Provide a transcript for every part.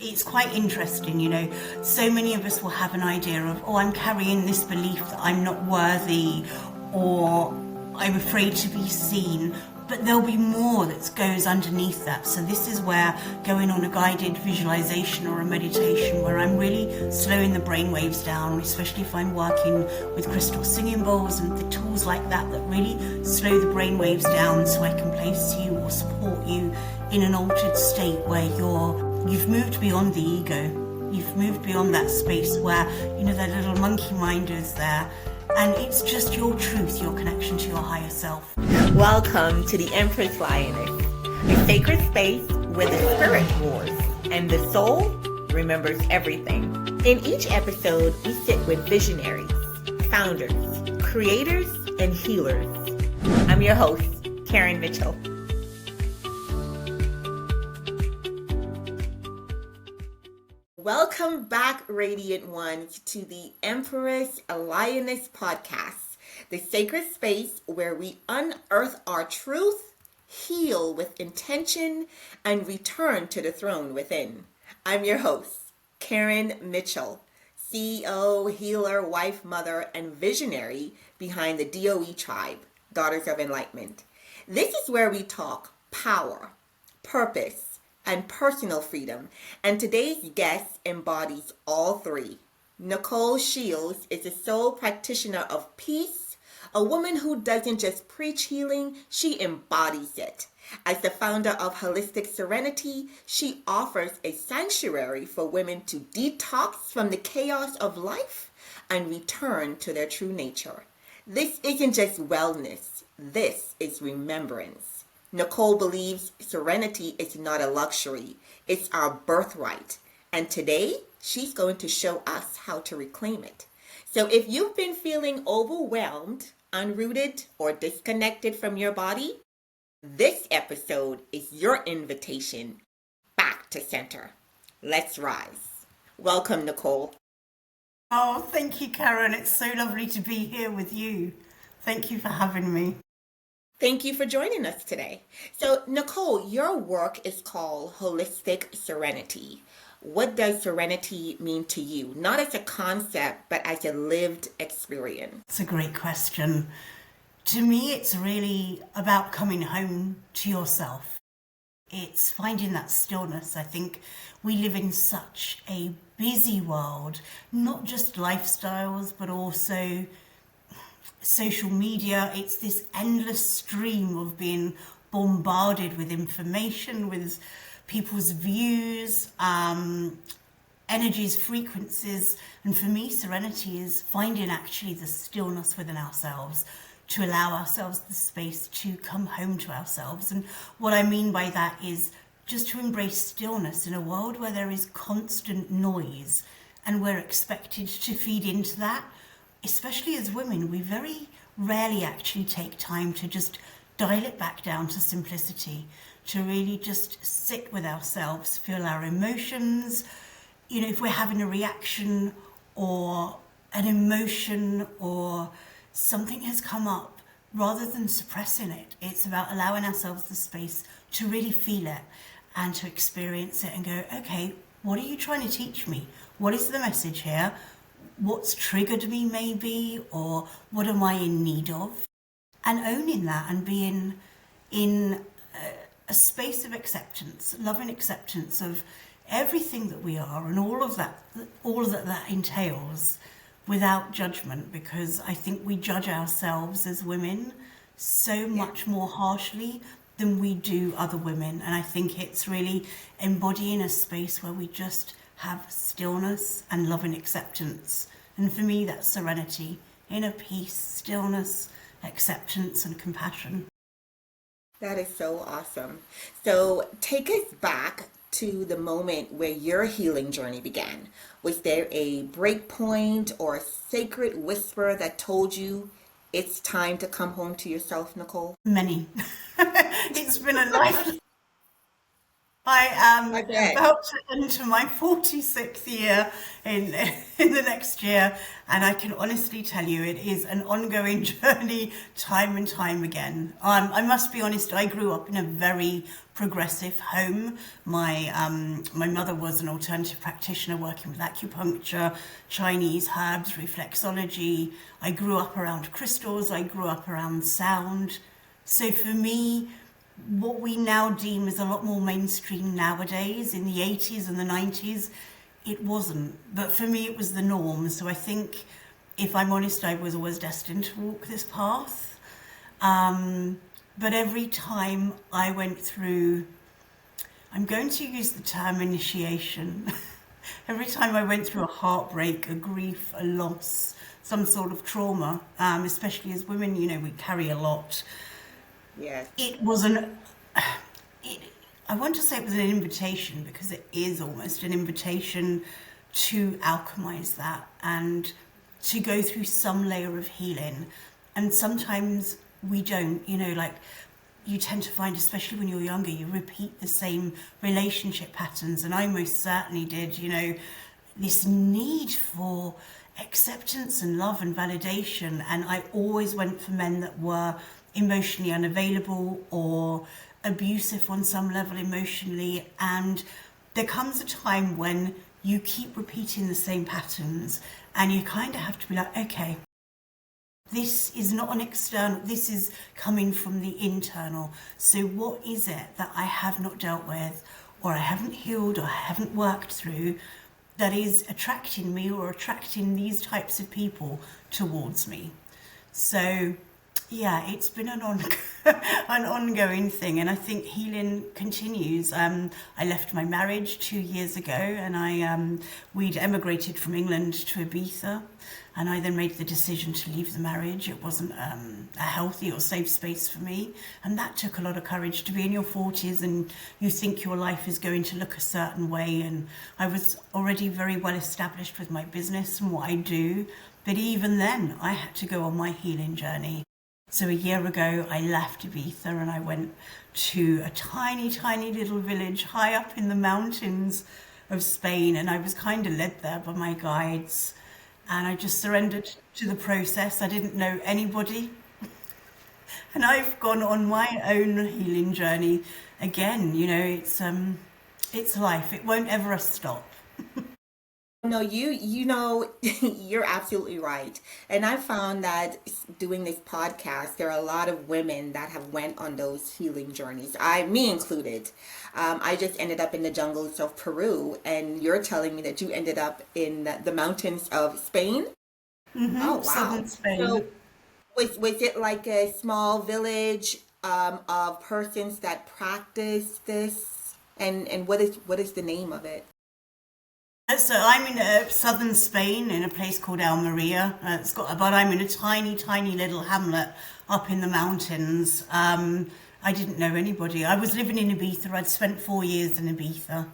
it's quite interesting, so many of us will have an idea of, I'm carrying this belief that I'm not worthy, or I'm afraid to be seen, but there'll be more that goes underneath that. So this is where going on a guided visualization or a meditation where I'm really slowing the brain waves down, especially if I'm working with crystal singing bowls and the tools like that really slow the brain waves down, so I can place you or support you in an altered state where you've moved beyond the ego. You've moved beyond that space where, that little monkey mind is there. And it's just your truth, your connection to your higher self. Welcome to the Empress Lioness, a sacred space where the spirit roars and the soul remembers everything. In each episode, we sit with visionaries, founders, creators, and healers. I'm your host, Karen Mitchell. Welcome back, Radiant Ones, to the Empress Lioness Podcast, the sacred space where we unearth our truth, heal with intention, and return to the throne within. I'm your host, Karen Mitchell, CEO, healer, wife, mother, and visionary behind the DOE tribe, Daughters of Enlightenment. This is where we talk power, purpose, and personal freedom. And today's guest embodies all three. Nicole Shields is a soul practitioner of peace, a woman who doesn't just preach healing, she embodies it. As the founder of Holistic Serenity, she offers a sanctuary for women to detox from the chaos of life and return to their true nature. This isn't just wellness, this is remembrance. Nicole believes serenity is not a luxury, it's our birthright. And today, she's going to show us how to reclaim it. So if you've been feeling overwhelmed, unrooted, or disconnected from your body, this episode is your invitation back to center. Let's rise. Welcome, Nicole. Oh, thank you, Karen. It's so lovely to be here with you. Thank you for having me. Thank you for joining us today. So, Nicole, your work is called Holistic Serenity. What does serenity mean to you? Not as a concept, but as a lived experience. It's a great question. To me, it's really about coming home to yourself. It's finding that stillness. I think we live in such a busy world, not just lifestyles, but also social media. It's this endless stream of being bombarded with information, with people's views, energies, frequencies. And for me, serenity is finding actually the stillness within ourselves, to allow ourselves the space to come home to ourselves. And what I mean by that is just to embrace stillness in a world where there is constant noise, and we're expected to feed into that. Especially as women, we very rarely actually take time to just dial it back down to simplicity, to really just sit with ourselves, feel our emotions. If we're having a reaction or an emotion or something has come up, rather than suppressing it, it's about allowing ourselves the space to really feel it and to experience it and go, okay, what are you trying to teach me? What is the message here? What's triggered me maybe, or what am I in need of? And owning that and being in a space of acceptance, loving acceptance of everything that we are and all that entails, without judgment, because I think we judge ourselves as women so much more harshly than we do other women. And I think it's really embodying a space where we just have stillness and love and acceptance. And for me, that's serenity, inner peace, stillness, acceptance, and compassion. That is so awesome. So take us back to the moment where your healing journey began. Was there a break point or a sacred whisper that told you it's time to come home to yourself, Nicole? Many. It's been a life. I I am bet. about to enter my 46th year in in the next year, and I can honestly tell you it is an ongoing journey, time and time again. I must be honest, I grew up in a very progressive home. My mother was an alternative practitioner working with acupuncture, Chinese herbs, reflexology. I grew up around crystals. I grew up around sound. So for me, what we now deem as a lot more mainstream nowadays, in the 80s and the 90s, it wasn't. But for me, it was the norm. So I think, if I'm honest, I was always destined to walk this path. But every time I went through, I'm going to use the term initiation. Every time I went through a heartbreak, a grief, a loss, some sort of trauma, especially as women, we carry a lot. Yes. It was an, it, I want to say it was an invitation, because it is almost an invitation to alchemize that and to go through some layer of healing. And sometimes we don't, like you tend to find, especially when you're younger, you repeat the same relationship patterns. And I most certainly did, this need for acceptance and love and validation. And I always went for men that were emotionally unavailable or abusive on some level emotionally. And there comes a time when you keep repeating the same patterns, and you kind of have to be like, okay, this is not an external, this is coming from the internal. So what is it that I have not dealt with, or I haven't healed, or I haven't worked through, that is attracting me or attracting these types of people towards me? So yeah, it's been an ongoing thing, and I think healing continues. I left my marriage 2 years ago, and we'd emigrated from England to Ibiza, and I then made the decision to leave the marriage. It wasn't a healthy or safe space for me, and that took a lot of courage. To be in your 40s and you think your life is going to look a certain way, and I was already very well established with my business and what I do, but even then I had to go on my healing journey. So a year ago, I left Ibiza and I went to a tiny, tiny little village high up in the mountains of Spain. And I was kind of led there by my guides. And I just surrendered to the process. I didn't know anybody. And I've gone on my own healing journey again. It's life. It won't ever stop. No, you're absolutely right. And I found that doing this podcast, there are a lot of women that have went on those healing journeys. Me included. I just ended up in the jungles of Peru, and you're telling me that you ended up in the mountains of Spain. Oh, wow. Southern Spain. So was it like a small village of persons that practice this? And what is the name of it? So I'm in southern Spain in a place called Almeria. But I'm in a tiny, tiny little hamlet up in the mountains. I didn't know anybody. I was living in Ibiza. I'd spent 4 years in Ibiza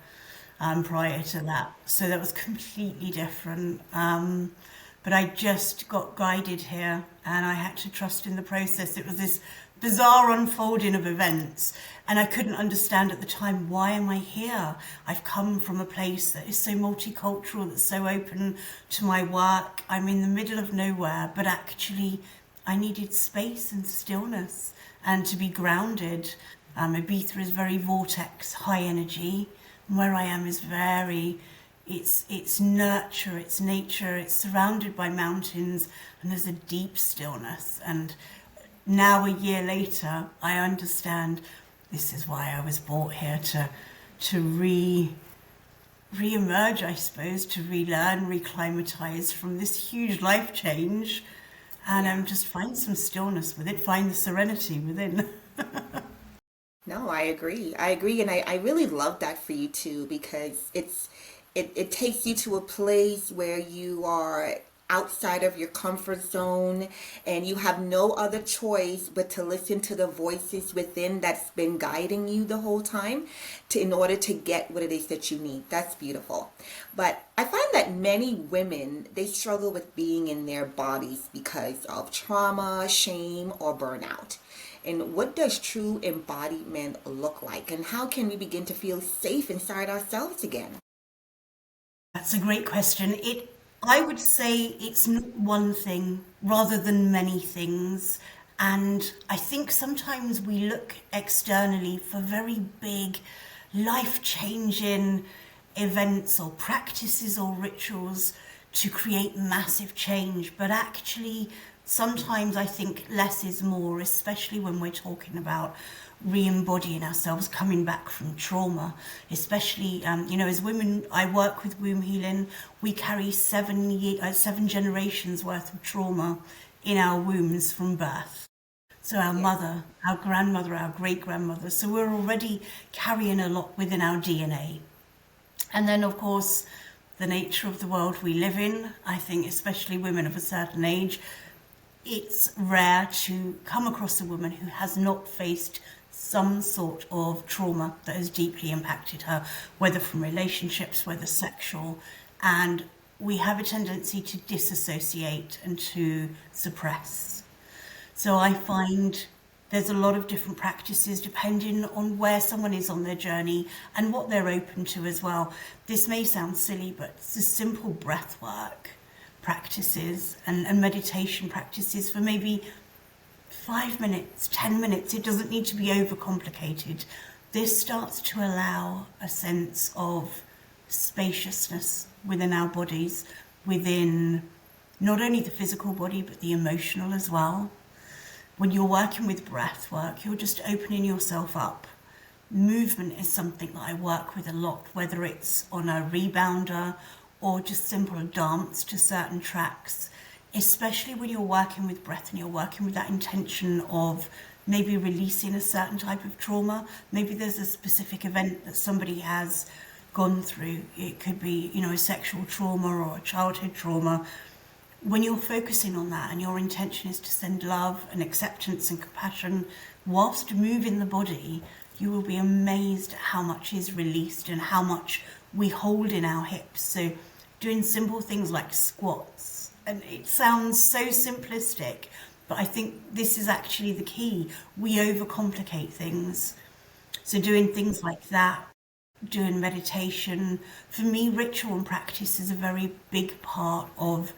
prior to that, so that was completely different. But I just got guided here, and I had to trust in the process. It was this bizarre unfolding of events, and I couldn't understand at the time, why am I here? I've come from a place that is so multicultural, that's so open to my work. I'm in the middle of nowhere, but actually I needed space and stillness and to be grounded. Ibiza is very vortex, high energy, and where I am is it's nurture, it's nature, it's surrounded by mountains, and there's a deep stillness. And now, a year later, I understand this is why I was brought here, to re-emerge, I suppose, to relearn, reclimatize from this huge life change, and just find some stillness with it, find the serenity within. No, I agree. I agree, and I really love that for you too, because it takes you to a place where you are outside of your comfort zone, and you have no other choice but to listen to the voices within that's been guiding you the whole time in order to get what it is that you need. That's beautiful. But I find that many women, they struggle with being in their bodies because of trauma, shame, or burnout. And what does true embodiment look like? And how can we begin to feel safe inside ourselves again? That's a great question. I would say it's not one thing rather than many things. And I think sometimes we look externally for very big, life-changing events or practices or rituals to create massive change. But actually, sometimes I think less is more, especially when we're talking about re-embodying ourselves, coming back from trauma. Especially, as women, I work with womb healing. We carry 7 generations worth of trauma in our wombs from birth. So our mother, our grandmother, our great-grandmother. So we're already carrying a lot within our DNA. And then, of course, the nature of the world we live in, I think especially women of a certain age, it's rare to come across a woman who has not faced some sort of trauma that has deeply impacted her, whether from relationships, whether sexual. And we have a tendency to disassociate and to suppress. So I find there's a lot of different practices depending on where someone is on their journey and what they're open to as well. This may sound silly, but it's a simple breath work practices and meditation practices for maybe 5 minutes, 10 minutes. It doesn't need to be overcomplicated. This starts to allow a sense of spaciousness within our bodies, within not only the physical body, but the emotional as well. When you're working with breath work, you're just opening yourself up. Movement is something that I work with a lot, whether it's on a rebounder or just simple dance to certain tracks, especially when you're working with breath and you're working with that intention of maybe releasing a certain type of trauma. Maybe there's a specific event that somebody has gone through. It could be, a sexual trauma or a childhood trauma. When you're focusing on that and your intention is to send love and acceptance and compassion whilst moving the body, you will be amazed at how much is released and how much we hold in our hips. So doing simple things like squats, and it sounds so simplistic, but I think this is actually the key. We overcomplicate things. So doing things like that, doing meditation, for me, ritual and practice is a very big part of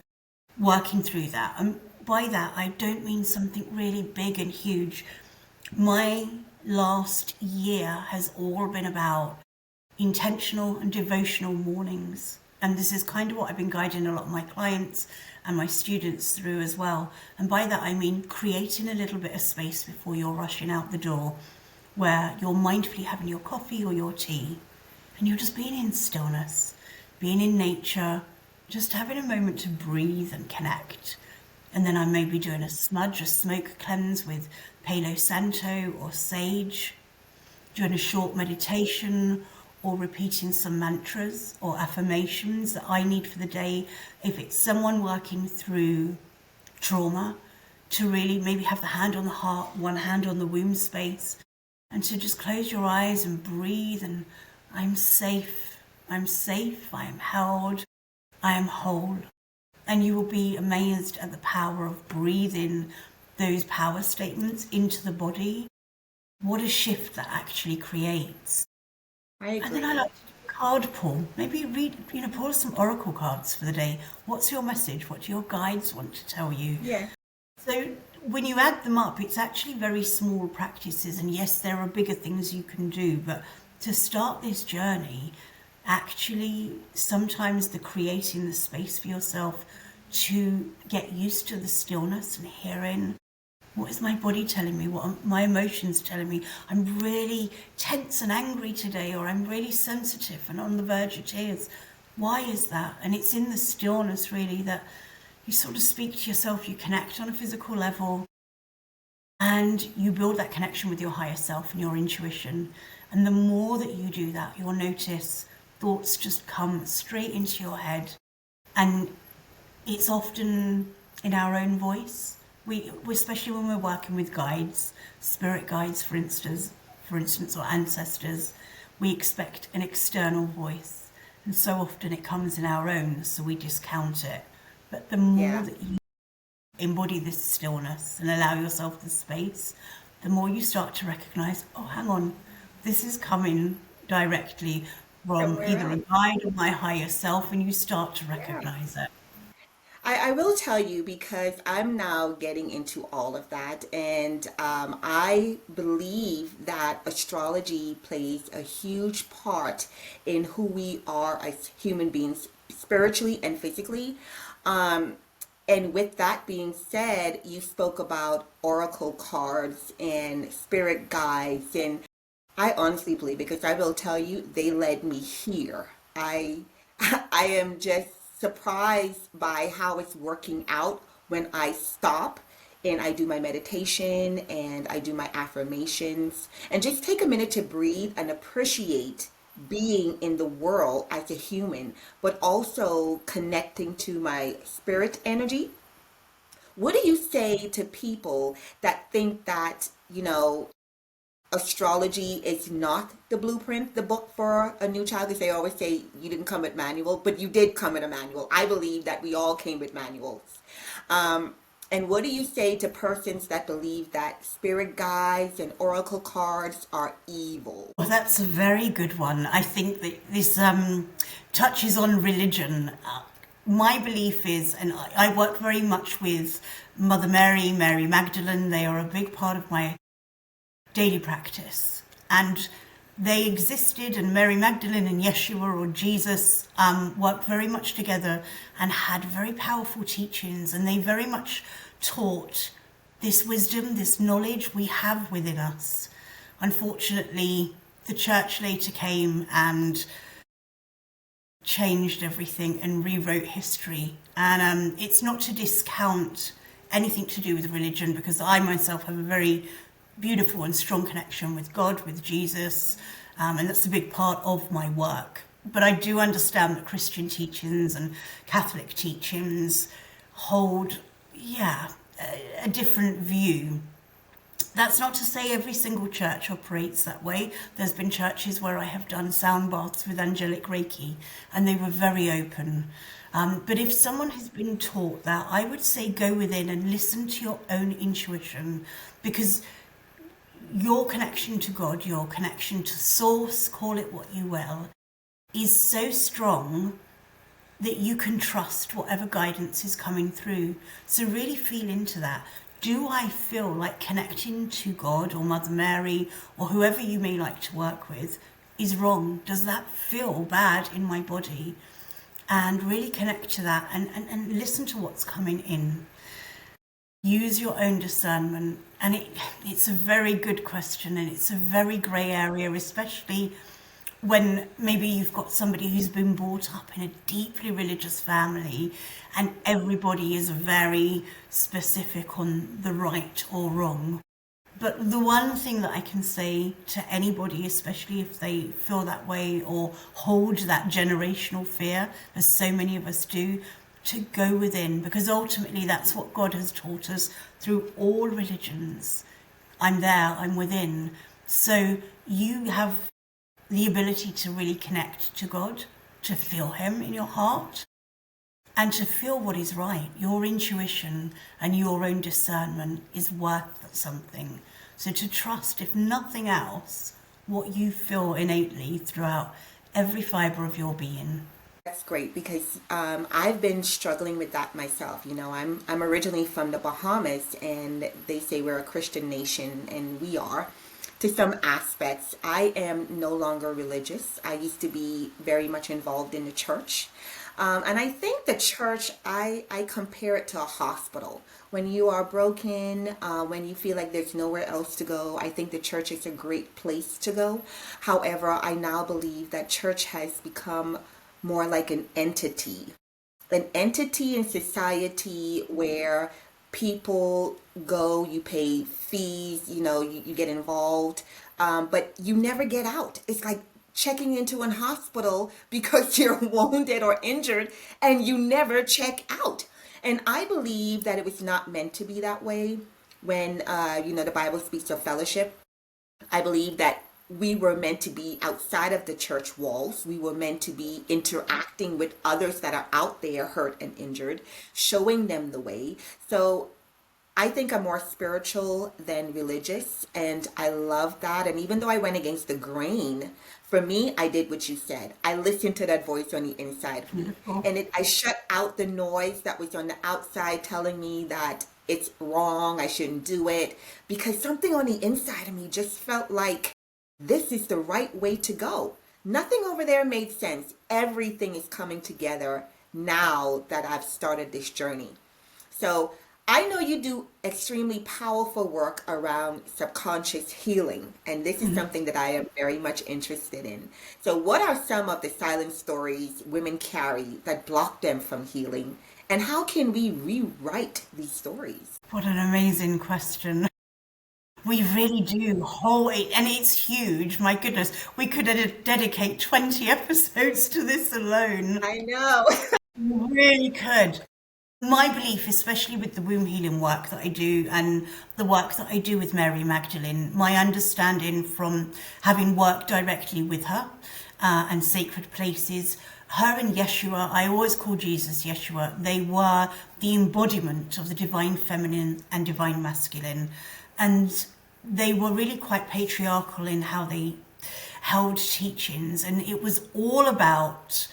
working through that. And by that, I don't mean something really big and huge. My last year has all been about intentional and devotional mornings. And this is kind of what I've been guiding a lot of my clients and my students through as well. And by that, I mean creating a little bit of space before you're rushing out the door, where you're mindfully having your coffee or your tea, and you're just being in stillness, being in nature, just having a moment to breathe and connect. And then I may be doing a smudge, a smoke cleanse with Palo Santo or sage, doing a short meditation, or repeating some mantras or affirmations that I need for the day. If it's someone working through trauma, to really maybe have the hand on the heart, one hand on the womb space, and to just close your eyes and breathe. And I'm safe, I am held, I am whole. And you will be amazed at the power of breathing those power statements into the body. What a shift that actually creates. I agree. And then I like to do a card pull. Maybe read, pull some oracle cards for the day. What's your message? What do your guides want to tell you? Yeah. So when you add them up, it's actually very small practices. And yes, there are bigger things you can do. But to start this journey, actually, sometimes the creating the space for yourself to get used to the stillness and hearing, what is my body telling me? What are my emotions telling me? I'm really tense and angry today, or I'm really sensitive and on the verge of tears. Why is that? And it's in the stillness, really, that you sort of speak to yourself, you connect on a physical level, and you build that connection with your higher self and your intuition. And the more that you do that, you'll notice thoughts just come straight into your head. And it's often in our own voice. We especially when we're working with guides, spirit guides, for instance, or ancestors, we expect an external voice. And so often it comes in our own, so we discount it. But the more that you embody this stillness and allow yourself the space, the more you start to recognize, oh, hang on, this is coming directly from Somewhere either a else. guide or my higher self, and you start to Yeah. recognize it. I will tell you because I'm now getting into all of that, and I believe that astrology plays a huge part in who we are as human beings, spiritually and physically. Um, and with that being said, you spoke about oracle cards and spirit guides, and I honestly believe, because I will tell you, they led me here. I I am just surprised by how it's working out when I stop and I do my meditation and I do my affirmations and just take a minute to breathe and appreciate being in the world as a human, but also connecting to my spirit energy. What do you say to people that think that, astrology is not the blueprint, the book for a new child? Because they always say you didn't come with manual, but you did come with a manual. I believe that we all came with manuals. Um, and what do you say to persons that believe that spirit guides and oracle cards are evil? Well, that's a very good one. I think that this touches on religion. My belief is, and I work very much with Mother Mary, Mary Magdalene. They are a big part of my daily practice. And they existed, and Mary Magdalene and Yeshua or Jesus worked very much together and had very powerful teachings. And they very much taught this wisdom, this knowledge we have within us. Unfortunately, the church later came and changed everything and rewrote history. And it's not to discount anything to do with religion, because I myself have a very beautiful and strong connection with God, with Jesus, and that's a big part of my work. But I do understand that Christian teachings and Catholic teachings hold, a different view. That's not to say every single church operates that way. There's been churches where I have done sound baths with angelic Reiki, and they were very open. But if someone has been taught that, I would say go within and listen to your own intuition, because your connection to God, your connection to source, call it what you will, is so strong that you can trust whatever guidance is coming through. So really feel into that. Do I feel like connecting to God or Mother Mary or whoever you may like to work with is wrong? Does that feel bad in my body? And really connect to that and listen to what's coming in. Use your own discernment. And it's a very good question, and it's a very grey area, especially when maybe you've got somebody who's been brought up in a deeply religious family and everybody is very specific on the right or wrong. But the one thing that I can say to anybody, especially if they feel that way or hold that generational fear, as so many of us do, to go within, because ultimately that's what God has taught us through all religions. I'm there, I'm within. So you have the ability to really connect to God, to feel Him in your heart, and to feel what is right. Your intuition and your own discernment is worth something. So to trust, if nothing else, what you feel innately throughout every fibre of your being. That's great, because I've been struggling with that myself. I'm originally from the Bahamas, and they say we're a Christian nation, and we are to some aspects. I am no longer religious. I used to be very much involved in the church. And I think the church, I compare it to a hospital. When you are broken, when you feel like there's nowhere else to go, I think the church is a great place to go. However, I now believe that church has become more like an entity in society where people go, you pay fees, you get involved, but you never get out. It's like checking into an hospital because you're wounded or injured and you never check out. And I believe that it was not meant to be that way. When, the Bible speaks of fellowship, I believe that we were meant to be outside of the church walls. We were meant to be interacting with others that are out there hurt and injured, showing them the way. So I think I'm more spiritual than religious, and I love that. And even though I went against the grain, for me, I did what you said. I listened to that voice on the inside of me, Beautiful. and I shut out the noise that was on the outside telling me that it's wrong, I shouldn't do it, because something on the inside of me just felt like this is the right way to go. Nothing over there made sense. Everything is coming together now that I've started this journey. So I know you do extremely powerful work around subconscious healing, and this is something that I am very much interested in. So, what are some of the silent stories women carry that block them from healing, and how can we rewrite these stories? What an amazing question. We really do whole it, and it's huge. My goodness, we could dedicate 20 episodes to this alone. I know. We really could. My belief, especially with the womb healing work that I do and the work that I do with Mary Magdalene, my understanding from having worked directly with her and sacred places, her and Yeshua, I always call Jesus Yeshua, they were the embodiment of the divine feminine and divine masculine. And they were really quite patriarchal in how they held teachings. And it was all about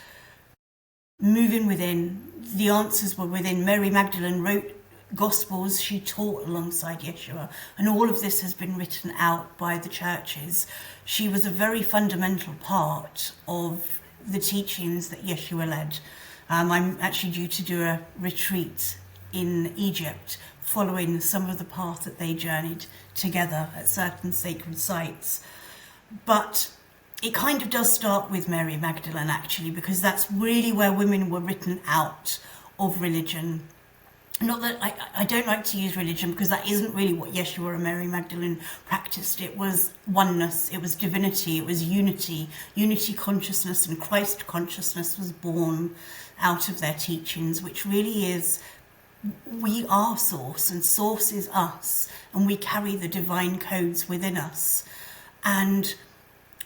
moving within. The answers were within. Mary Magdalene wrote Gospels. She taught alongside Yeshua. And all of this has been written out by the churches. She was a very fundamental part of the teachings that Yeshua led. I'm actually due to do a retreat in Egypt following some of the path that they journeyed together at certain sacred sites. But it kind of does start with Mary Magdalene, actually, because that's really where women were written out of religion. Not that I don't like to use religion, because that isn't really what Yeshua and Mary Magdalene practiced. It was oneness, it was divinity, it was unity. Unity consciousness and Christ consciousness was born out of their teachings, which really is, we are source and source is us, and we carry the divine codes within us. And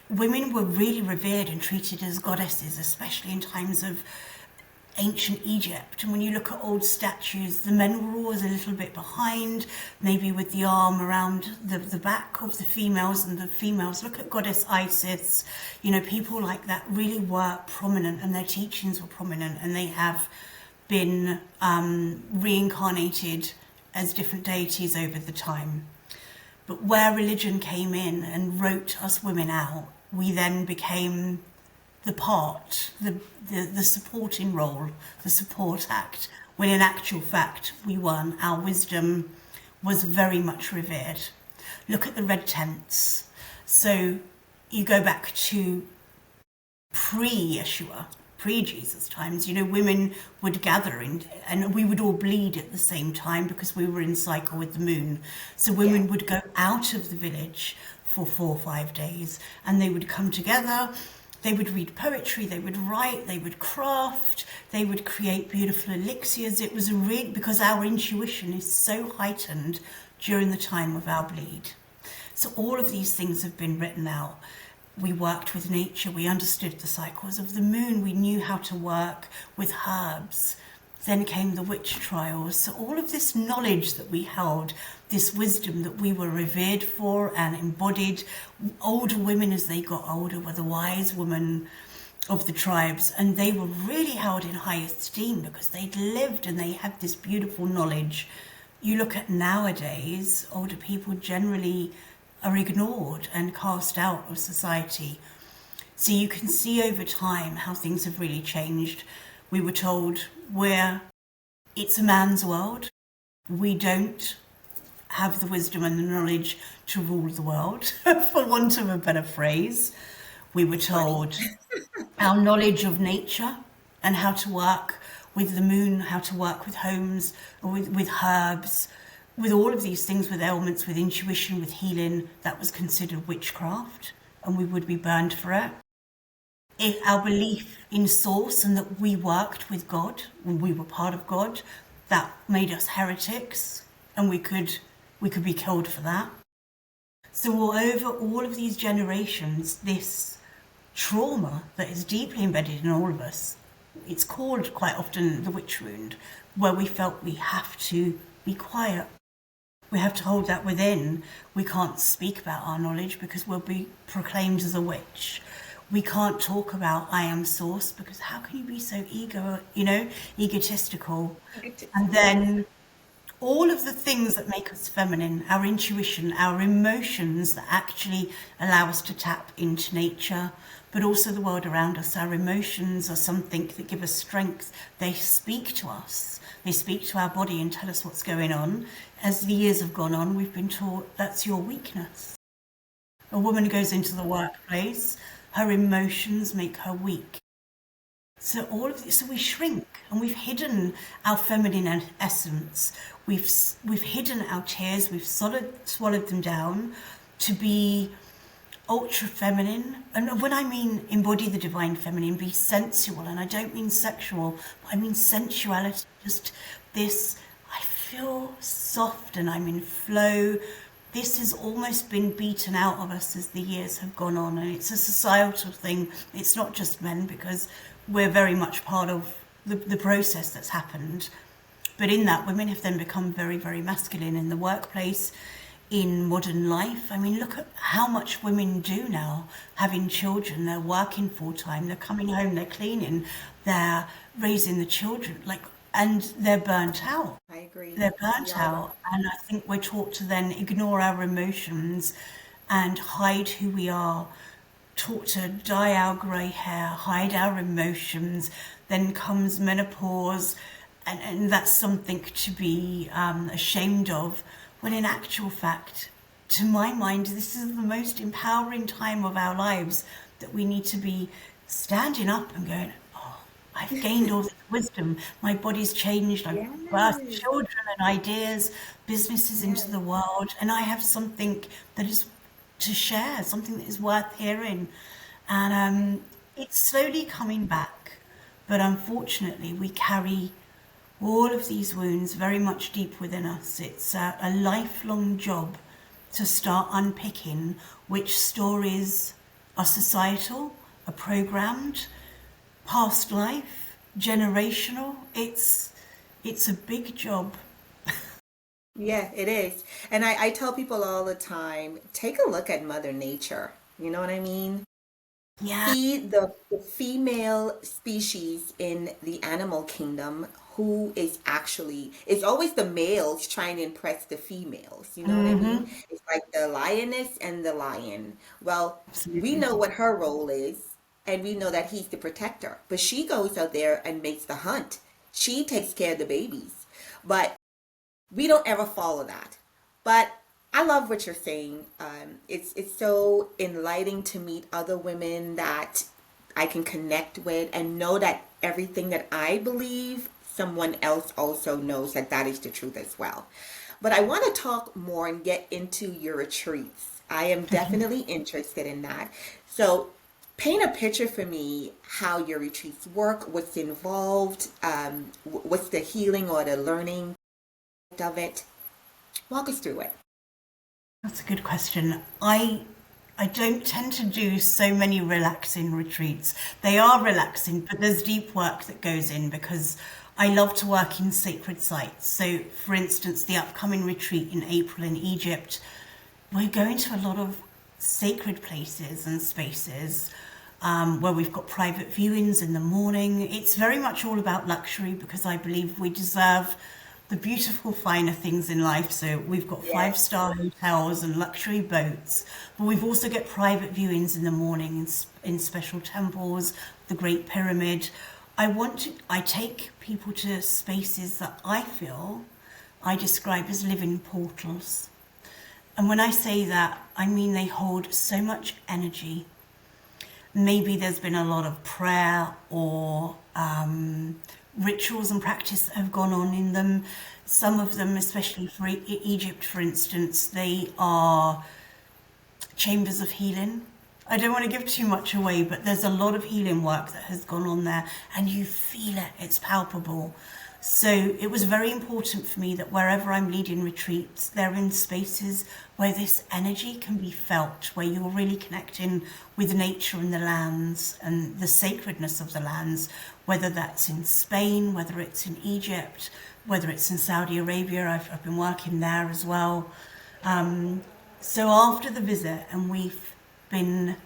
women were really revered and treated as goddesses, especially in times of ancient Egypt. And when you look at old statues, the men were always a little bit behind, maybe with the arm around the back of the females, and the females, look at goddess Isis, people like that really were prominent, and their teachings were prominent, and they have been reincarnated as different deities over the time. But where religion came in and wrote us women out, we then became the part, the supporting role, the support act, when in actual fact we weren't. Our wisdom was very much revered. Look at the red tents. So you go back to pre-Yeshua, pre-Jesus times, women would gather and we would all bleed at the same time because we were in cycle with the moon. So women would go out of the village for 4 or 5 days, and they would come together, they would read poetry, they would write, they would craft, they would create beautiful elixirs. It was because our intuition is so heightened during the time of our bleed. So all of these things have been written out. We worked with nature, we understood the cycles of the moon, we knew how to work with herbs. Then came the witch trials. So all of this knowledge that we held, this wisdom that we were revered for and embodied, older women as they got older were the wise women of the tribes, and they were really held in high esteem because they'd lived and they had this beautiful knowledge. You look at nowadays, older people generally are ignored and cast out of society. So you can see over time how things have really changed. We were told it's a man's world. We don't have the wisdom and the knowledge to rule the world, for want of a better phrase. We were told our knowledge of nature and how to work with the moon, how to work with homes, with herbs, with all of these things, with ailments, with intuition, with healing, that was considered witchcraft, and we would be burned for it. Our belief in source and that we worked with God, and we were part of God, that made us heretics, and we could be killed for that. So over all of these generations, this trauma that is deeply embedded in all of us, it's called quite often the witch wound, where we felt we have to be quiet. we have to hold that within. We can't speak about our knowledge because we'll be proclaimed as a witch. We can't talk about I am source because how can you be so egotistical? And then all of the things that make us feminine, our intuition, our emotions that actually allow us to tap into nature, but also the world around us. Our emotions are something that give us strength. They speak to us. They speak to our body and tell us what's going on. As the years have gone on, we've been taught that's your weakness. A woman goes into the workplace, her emotions make her weak. So all of this, so we shrink, and we've hidden our feminine essence. We've hidden our tears. We've swallowed them down to be ultra feminine. And when I mean embody the divine feminine, be sensual, and I don't mean sexual, but I mean sensuality. Just this, I feel soft and I'm in flow. This has almost been beaten out of us as the years have gone on, and it's a societal thing. It's not just men, because we're very much part of the process that's happened. But in that, women have then become very, very masculine in the workplace, in modern life. I mean, look at how much women do now, having children. They're working full time, they're coming home, they're cleaning, they're raising the children, and they're burnt out. I agree. They're burnt out, and I think we're taught to then ignore our emotions and hide who we are, taught to dye our grey hair, hide our emotions. Then comes menopause, and that's something to be ashamed of, when in actual fact, to my mind, this is the most empowering time of our lives, that we need to be standing up and going, oh, I've gained all this wisdom, my body's changed, I've birthed children and ideas, businesses into the world, and I have something that is to share, something that is worth hearing. And it's slowly coming back, but unfortunately we carry all of these wounds very much deep within us. It's a lifelong job to start unpicking which stories are societal, are programmed, past life, generational. It's a big job. Yeah, it is. And I tell people all the time, take a look at Mother Nature. You know what I mean? Yeah. See the female species in the animal kingdom who is actually, it's always the males trying to impress the females. You know what I mean? It's like the lioness and the lion. Well, we know what her role is, and we know that he's the protector. But she goes out there and makes the hunt. She takes care of the babies. But we don't ever follow that. But I love what you're saying. It's so enlightening to meet other women that I can connect with and know that everything that I believe, someone else also knows that that is the truth as well. But I want to talk more and get into your retreats. I am definitely interested in that. So paint a picture for me how your retreats work, what's involved, what's the healing or the learning of it. Walk us through it. That's a good question. I don't tend to do so many relaxing retreats. They are relaxing, but there's deep work that goes in, because I love to work in sacred sites. So, for instance, the upcoming retreat in April in Egypt, we're going to a lot of sacred places and spaces where we've got private viewings in the morning. It's very much all about luxury, because I believe we deserve the beautiful finer things in life. So we've got 5-star hotels and luxury boats, but we've also got private viewings in the morning in special temples, the Great Pyramid. I take people to spaces that I feel I describe as living portals. And when I say that, I mean they hold so much energy. Maybe there's been a lot of prayer or rituals and practice that have gone on in them. Some of them, especially for Egypt, for instance, they are chambers of healing. I don't want to give too much away, but there's a lot of healing work that has gone on there, and you feel it, it's palpable. So it was very important for me that wherever I'm leading retreats, they're in spaces where this energy can be felt, where you're really connecting with nature and the lands and the sacredness of the lands, whether that's in Spain, whether it's in Egypt, whether it's in Saudi Arabia. I've been working there as well. So after the visit, and we've been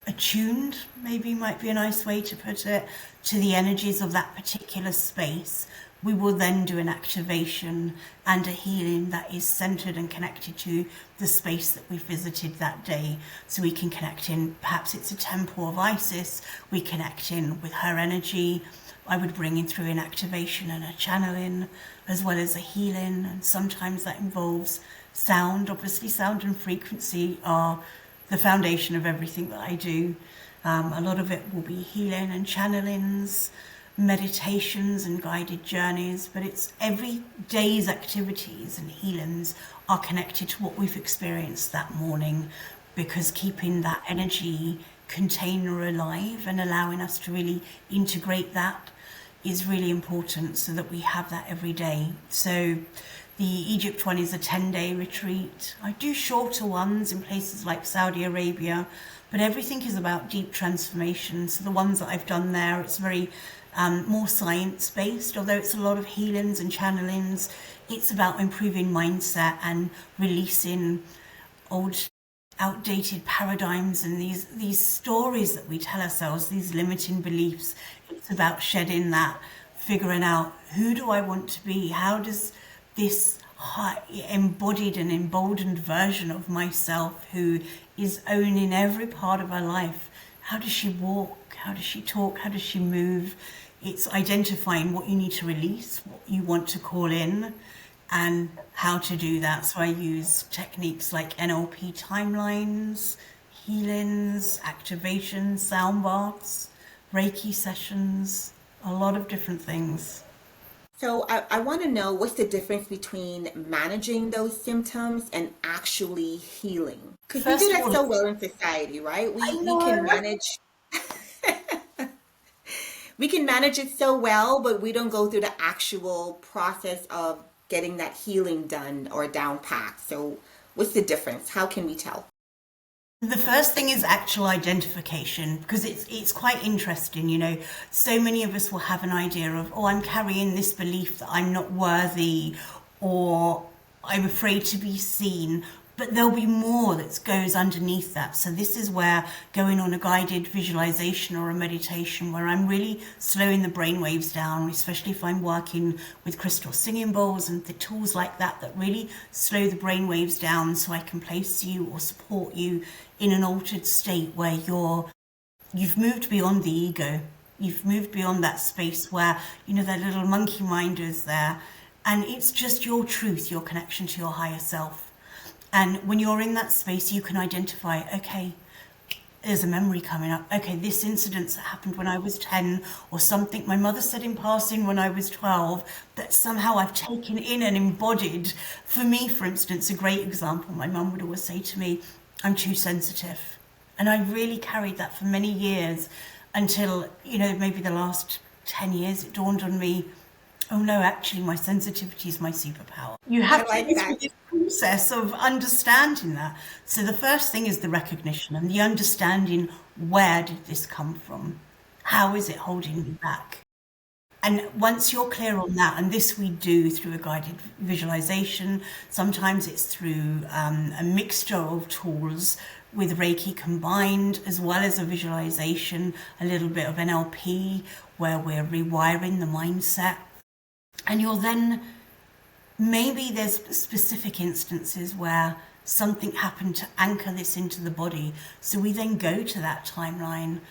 attuned, maybe might be a nice way to put it, to the energies of that particular space, we will then do an activation and a healing that is centered and connected to the space that we visited that day. So we can connect in, perhaps it's a temple of Isis, we connect in with her energy. I would bring in through an activation and a channeling, as well as a healing. And sometimes that involves sound. Obviously, sound and frequency are the foundation of everything that I do. A lot of it will be healing and channelings, meditations and guided journeys, but it's every day's activities and healings are connected to what we've experienced that morning, because keeping that energy container alive and allowing us to really integrate that is really important, so that we have that every day. So the Egypt one is a 10-day retreat. I do shorter ones in places like Saudi Arabia, but everything is about deep transformation. So the ones that I've done there, it's very more science-based, although it's a lot of healings and channelings. It's about improving mindset and releasing old, outdated paradigms and these stories that we tell ourselves, these limiting beliefs. It's about shedding that, figuring out, who do I want to be? How does this high, embodied and emboldened version of myself, who is owning every part of her life, how does she walk? How does she talk? How does she move? It's identifying what you need to release, what you want to call in, and how to do that. So I use techniques like NLP timelines, healings, activations, sound baths, Reiki sessions, a lot of different things. So I want to know, what's the difference between managing those symptoms and actually healing? Because we do that so well in society, right? We can manage we can manage it so well, but we don't go through the actual process of getting that healing done or down pat. So what's the difference? How can we tell? The first thing is actual identification, because it's quite interesting, you know. So many of us will have an idea of, oh, I'm carrying this belief that I'm not worthy, or I'm afraid to be seen, but there'll be more that goes underneath that. So this is where going on a guided visualization or a meditation, where I'm really slowing the brain waves down, especially if I'm working with crystal singing bowls and the tools like that, that really slow the brain waves down, so I can place you or support you in an altered state where you've moved beyond the ego. You've moved beyond that space where, you know, that little monkey mind is there, and it's just your truth, your connection to your higher self. And when you're in that space, you can identify, okay, there's a memory coming up. Okay, this incident that happened when I was 10, or something my mother said in passing when I was 12, that somehow I've taken in and embodied. For me, for instance, a great example, my mum would always say to me, I'm too sensitive. And I really carried that for many years, until, you know, maybe the last 10 years, it dawned on me, oh no, actually my sensitivity is my superpower. You have to go through this process of understanding that. So the first thing is the recognition and the understanding, where did this come from? How is it holding me back? And once you're clear on that, and this we do through a guided visualization, sometimes it's through a mixture of tools with Reiki combined, as well as a visualization, a little bit of NLP, where we're rewiring the mindset. And you'll then, maybe there's specific instances where something happened to anchor this into the body. So we then go to that timeline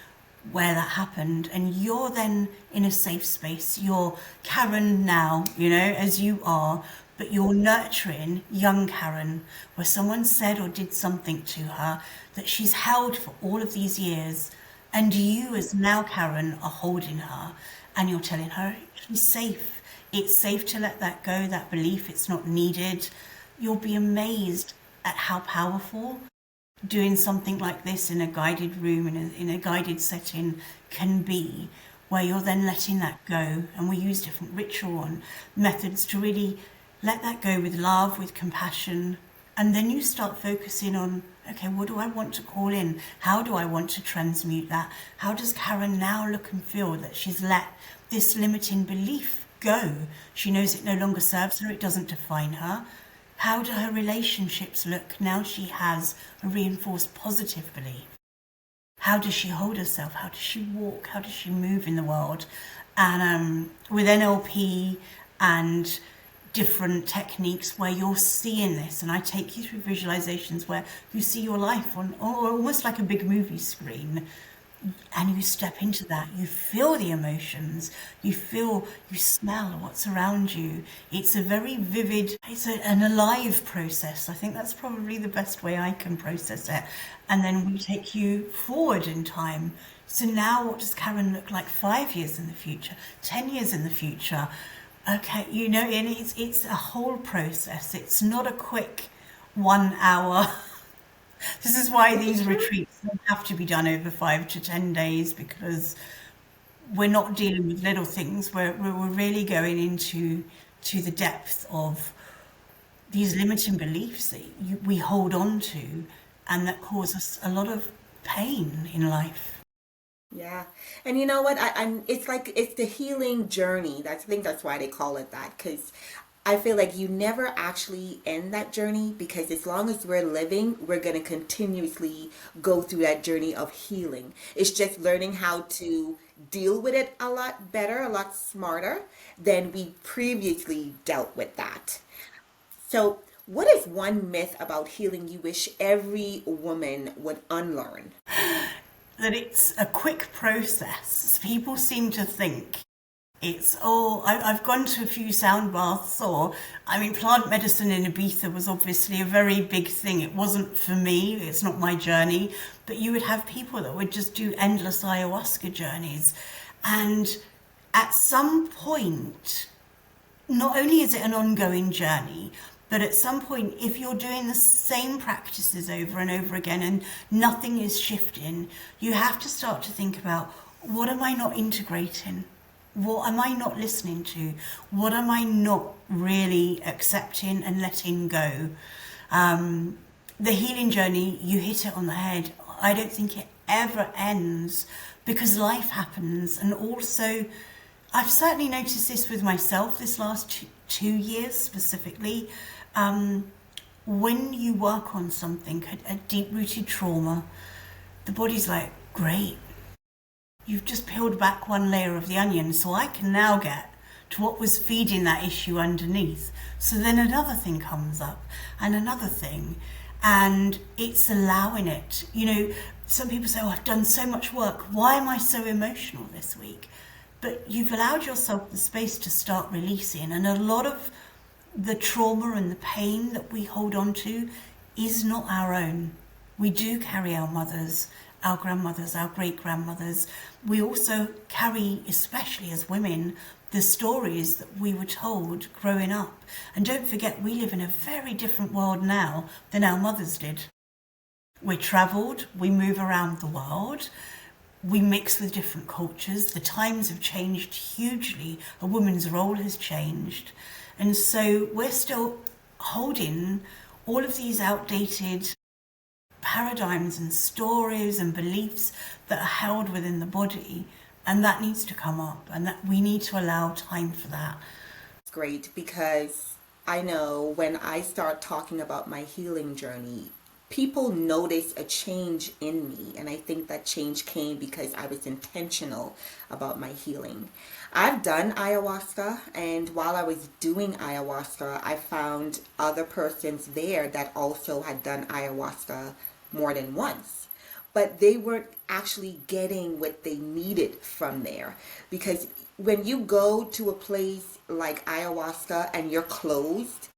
where that happened, and you're then in a safe space. You're Karen now, you know, as you are, but you're nurturing young Karen, where someone said or did something to her that she's held for all of these years, and you as now Karen are holding her, and you're telling her she's safe. It's safe to let that go, that belief, it's not needed. You'll be amazed at how powerful doing something like this in a guided room, in a guided setting can be, where you're then letting that go. And we use different ritual and methods to really let that go with love, with compassion, And then you start focusing on, okay, what do I want to call in? How do I want to transmute that? How does Karen now look and feel that she's let this limiting belief go? She knows it no longer serves her, it doesn't define her. How do her relationships look now she has a reinforced positive belief? How does she hold herself? How does she walk? How does she move in the world? And with NLP and different techniques where you're seeing this, and I take you through visualizations where you see your life on or almost like a big movie screen, and you step into that, you feel the emotions, you smell what's around you. It's a very vivid, an alive process. I think that's probably the best way I can process it. And then we take you forward in time. So now what does Karen look like 5 years in the future, 10 years in the future? Okay, and it's a whole process. It's not a quick 1 hour. This is why these retreats have to be done over 5 to 10 days, because we're not dealing with little things. We're really going into the depth of these limiting beliefs that we hold on to, and that cause us a lot of pain in life. Yeah. And you know what? it's like it's the healing journey. I think that's why they call it that, because I feel like you never actually end that journey, because as long as we're living, we're going to continuously go through that journey of healing. It's just learning how to deal with it a lot better, a lot smarter than we previously dealt with that. So, what is one myth about healing you wish every woman would unlearn? That it's a quick process. People seem to think I've gone to a few sound baths, plant medicine in Ibiza was obviously a very big thing. It wasn't for me, it's not my journey, but you would have people that would just do endless ayahuasca journeys. And at some point, not only is it an ongoing journey, but at some point, if you're doing the same practices over and over again and nothing is shifting, you have to start to think about, what am I not integrating? What am I not listening to? What am I not really accepting and letting go? The healing journey, you hit it on the head. I don't think it ever ends, because life happens. And also, I've certainly noticed this with myself this last 2 years specifically. When you work on something, a deep-rooted trauma, the body's like, great, you've just peeled back one layer of the onion, so I can now get to what was feeding that issue underneath. So then another thing comes up, and another thing, and it's allowing it. Some people say, I've done so much work, why am I so emotional this week? But you've allowed yourself the space to start releasing, and a lot of the trauma and the pain that we hold on to is not our own. We do carry our mothers, our grandmothers, our great-grandmothers. We also carry, especially as women, the stories that we were told growing up. And don't forget, we live in a very different world now than our mothers did. We're travelled, we move around the world, we mix with different cultures. The times have changed hugely. A woman's role has changed. And so we're still holding all of these outdated paradigms and stories and beliefs that are held within the body, and that needs to come up, and that we need to allow time for that. It's great, because I know when I start talking about my healing journey, people notice a change in me, and I think that change came because I was intentional about my healing. I've done ayahuasca, and while I was doing ayahuasca, I found other persons there that also had done ayahuasca more than once, but they weren't actually getting what they needed from there. Because when you go to a place like ayahuasca and you're closed,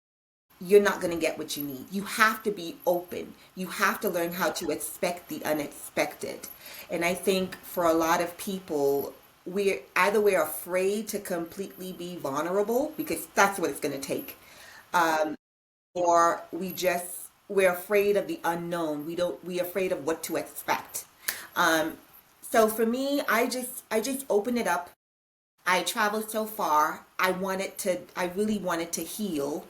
you're not going to get what you need. You have to be open. You have to learn how to expect the unexpected. And I think for a lot of people, we're afraid to completely be vulnerable, because that's what it's going to take. Or we're afraid of the unknown. We're afraid of what to expect. So for me, I just open it up. I traveled so far. I really wanted to heal.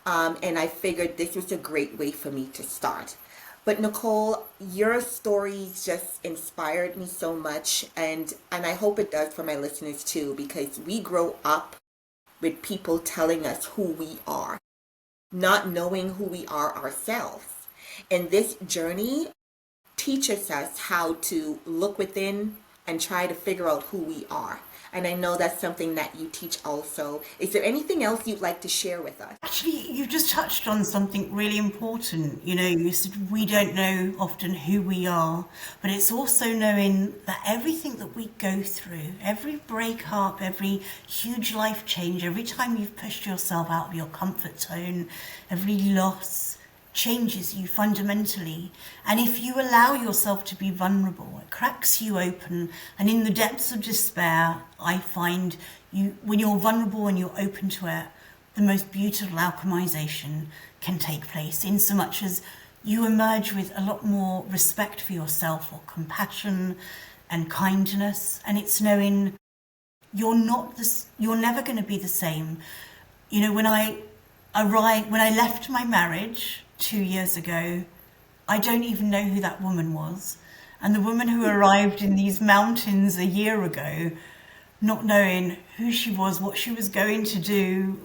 And I figured this was a great way for me to start. But Nicole, your stories just inspired me so much. And I hope it does for my listeners too, because we grow up with people telling us who we are, not knowing who we are ourselves. And this journey teaches us how to look within and try to figure out who we are. And I know that's something that you teach also. Is there anything else you'd like to share with us? Actually, you've just touched on something really important. You said we don't know often who we are, but it's also knowing that everything that we go through, every breakup, every huge life change, every time you've pushed yourself out of your comfort zone, every loss changes you fundamentally. And if you allow yourself to be vulnerable, it cracks you open. And in the depths of despair, I find when you're vulnerable and you're open to it, the most beautiful alchemization can take place, in so much as you emerge with a lot more respect for yourself, or compassion and kindness. And it's knowing you're never going to be the same. When I left my marriage 2 years ago, I don't even know who that woman was. And the woman who arrived in these mountains a year ago, not knowing who she was, what she was going to do,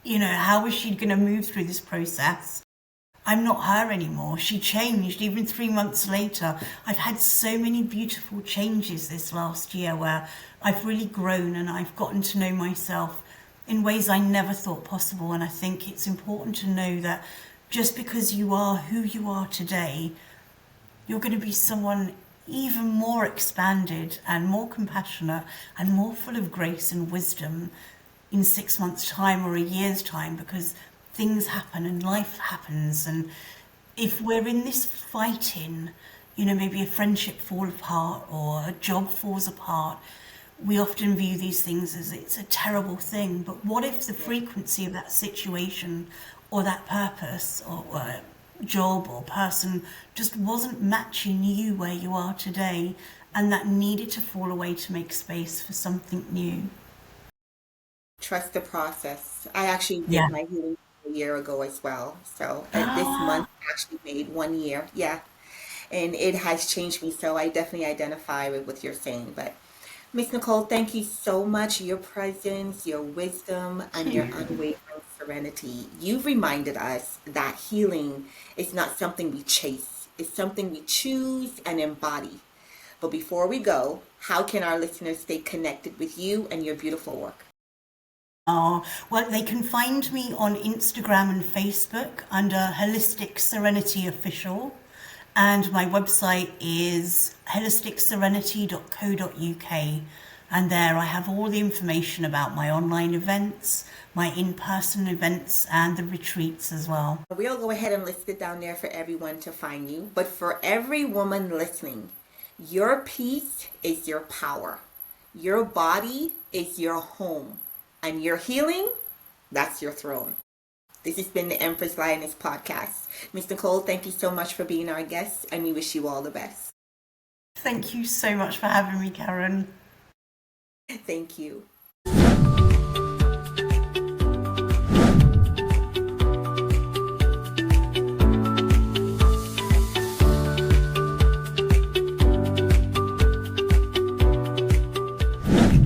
how was she going to move through this process? I'm not her anymore. She changed. Even 3 months later, I've had so many beautiful changes this last year where I've really grown and I've gotten to know myself in ways I never thought possible. And I think it's important to know that just because you are who you are today, you're going to be someone even more expanded and more compassionate and more full of grace and wisdom in 6 months' time or a year's time, because things happen and life happens. And if we're in this fighting, maybe a friendship falls apart or a job falls apart, we often view these things as it's a terrible thing. But what if the frequency of that situation or that purpose or job or person just wasn't matching you where you are today, and that needed to fall away to make space for something new? Trust the process. I actually did my healing a year ago as well. So this month actually made 1 year. Yeah. And it has changed me. So I definitely identify with what you're saying. But Miss Nicole, thank you so much. Your presence, your wisdom, and your unwavering serenity. You've reminded us that healing is not something we chase. It's something we choose and embody. But before we go, how can our listeners stay connected with you and your beautiful work? Well, they can find me on Instagram and Facebook under Holistic Serenity Official. And my website is holisticserenity.co.uk. And there I have all the information about my online events, my in-person events, and the retreats as well. We'll go ahead and list it down there for everyone to find you. But for every woman listening, your peace is your power. Your body is your home. And your healing, that's your throne. This has been the Empress Lioness Podcast. Miss Nicole, thank you so much for being our guest, and we wish you all the best. Thank you so much for having me, Karen. Thank you.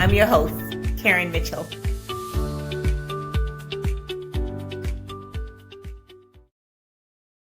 I'm your host, Karen Mitchell.